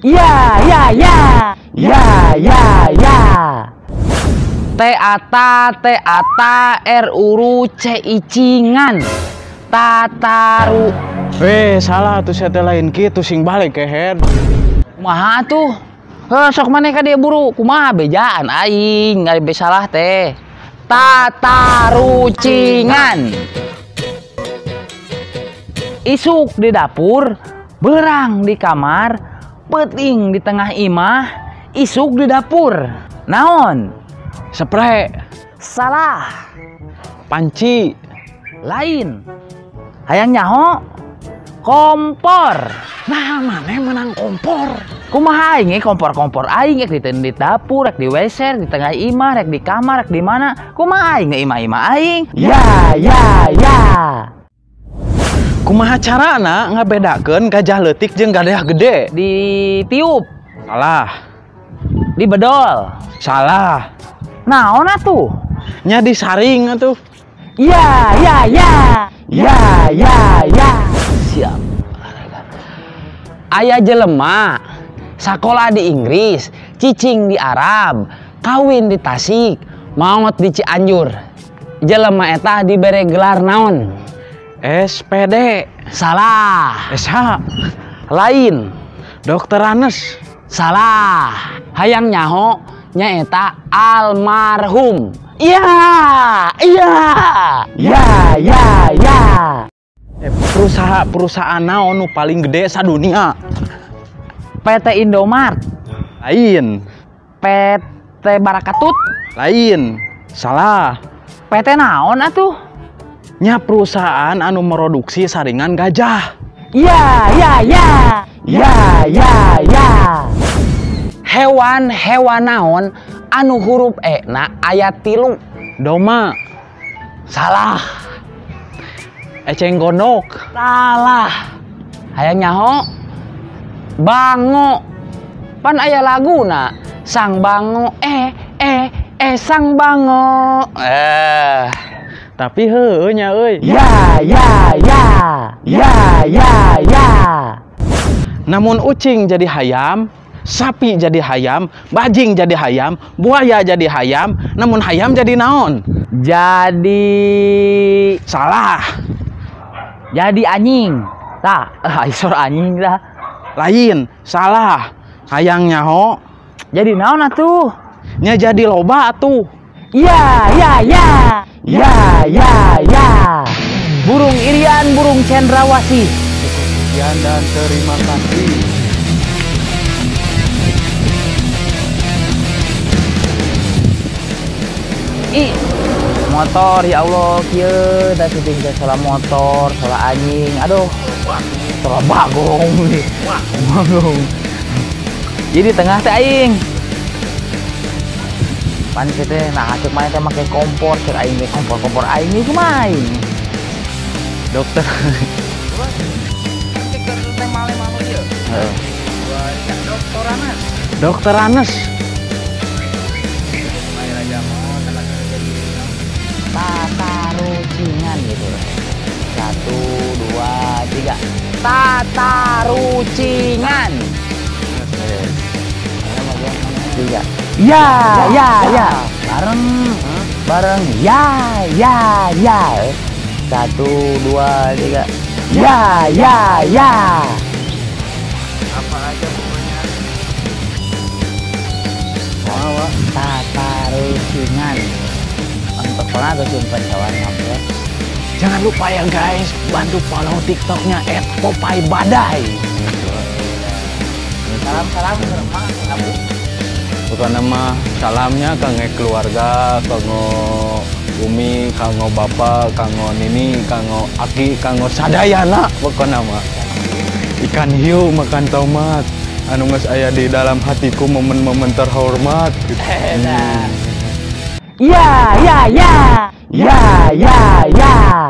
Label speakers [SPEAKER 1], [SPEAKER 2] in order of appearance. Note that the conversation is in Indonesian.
[SPEAKER 1] Ya, ya, ya. Ya, ya, ya. Teata, ruru, icingan. Tataru.
[SPEAKER 2] Salah tuh saya lain gitu sing balik ke head.
[SPEAKER 1] Kumaha tuh? Sok maneh ka dia buru. Kumaha bejaan aing, ari salah teh. Tatarucingan. Isuk di dapur, berang di kamar, peuting di tengah imah, isuk di dapur. Naon?
[SPEAKER 2] Spray.
[SPEAKER 1] Salah.
[SPEAKER 2] Panci.
[SPEAKER 1] Lain. Hayang nyaho? Kompor.
[SPEAKER 2] Nah, mana menang kompor?
[SPEAKER 1] Kumaha aing kompor-kompor aing di dapur, rek di WC, di tengah imah, rek di kamar, rek di mana? Kumaha aing imah-imah aing? Ya, ya, ya.
[SPEAKER 2] Kumaha carana ngabedakeun gajah leutik jeung gajah gede?
[SPEAKER 1] Di tiup.
[SPEAKER 2] Salah.
[SPEAKER 1] Di bedol.
[SPEAKER 2] Salah.
[SPEAKER 1] Naon atuh?
[SPEAKER 2] Nya disaring atuh.
[SPEAKER 1] Ya, ya, ya. Ya, ya, ya. Siap. Aya jelema sakola di Inggris, cicing di Arab, kawin di Tasik, maot di Cianjur. Jelema eta dibere gelar naon?
[SPEAKER 2] SPD.
[SPEAKER 1] Salah.
[SPEAKER 2] SH.
[SPEAKER 1] Lain.
[SPEAKER 2] Dokter Anes.
[SPEAKER 1] Salah. Hayang nyaho nyaeta almarhum. Iya, iya. Ya, ya, ya.
[SPEAKER 2] Perusahaan naon nu paling gede sadunia?
[SPEAKER 1] PT Indomart.
[SPEAKER 2] Lain.
[SPEAKER 1] PT Barakatut.
[SPEAKER 2] Lain. Salah.
[SPEAKER 1] PT naon atuh?
[SPEAKER 2] Nya perusahaan anu produksi saringan gajah.
[SPEAKER 1] Ya, ya, ya. Ya, ya, ya. Hewan naon anu huruf E na aya 3?
[SPEAKER 2] Doma.
[SPEAKER 1] Salah.
[SPEAKER 2] Eceng gondok.
[SPEAKER 1] Salah. Hayang nyaho? Bango. Pan aya laguna. Sang bango sang bango.
[SPEAKER 2] Tapi heueuh nya euy.
[SPEAKER 1] Ya, ya, ya. Ya, ya, ya.
[SPEAKER 2] Namun ucing jadi hayam, sapi jadi hayam, bajing jadi hayam, buaya jadi hayam, namun hayam jadi naon?
[SPEAKER 1] Jadi
[SPEAKER 2] Salah.
[SPEAKER 1] jadi anjing. Tah, isor anjing dah.
[SPEAKER 2] Lain. Salah. Hayang nyaho?
[SPEAKER 1] Jadi naon atuh?
[SPEAKER 2] Nya jadi loba atuh.
[SPEAKER 1] Ya, ya, ya. Ya, ya, ya. Burung irian, burung cendrawasih.
[SPEAKER 2] Sekian dan terima kasih.
[SPEAKER 1] Motor ya Allah kieu da syuting teh salah motor, salah anjing. Aduh. Salah bagong nih. Bagong. Jadi tengah teh aing. Pan teh nah asup main teh make kompor, cek aing teh kompor aing ieu kumaha aing.
[SPEAKER 2] Dokter. Dokter Anes.
[SPEAKER 1] Tatarucingan gitu. 1, 2, 3. Tatarucingan. 3. Ya, ya, ya. Bareng. Ya, ya, ya. 1, 2, 3. Ya, ya, ya.
[SPEAKER 2] Apa aja pokoknya.
[SPEAKER 1] Tatarucingan. Untuk pernah tuh simpen kawan ya.
[SPEAKER 2] Jangan lupa ya guys, bantu follow TikToknya @popeye_badai.
[SPEAKER 1] Salam
[SPEAKER 2] Bukan nama salamnya kangge keluarga, kanggo umi, kanggo bapak, kanggo nini, kanggo aki, kanggo sadayana bukan nama. Ikan hiu makan tomat. Anu geus aya di dalam hatiku momen-momen terhormat.
[SPEAKER 1] Ya, ya, ya. Ya, ya, ya.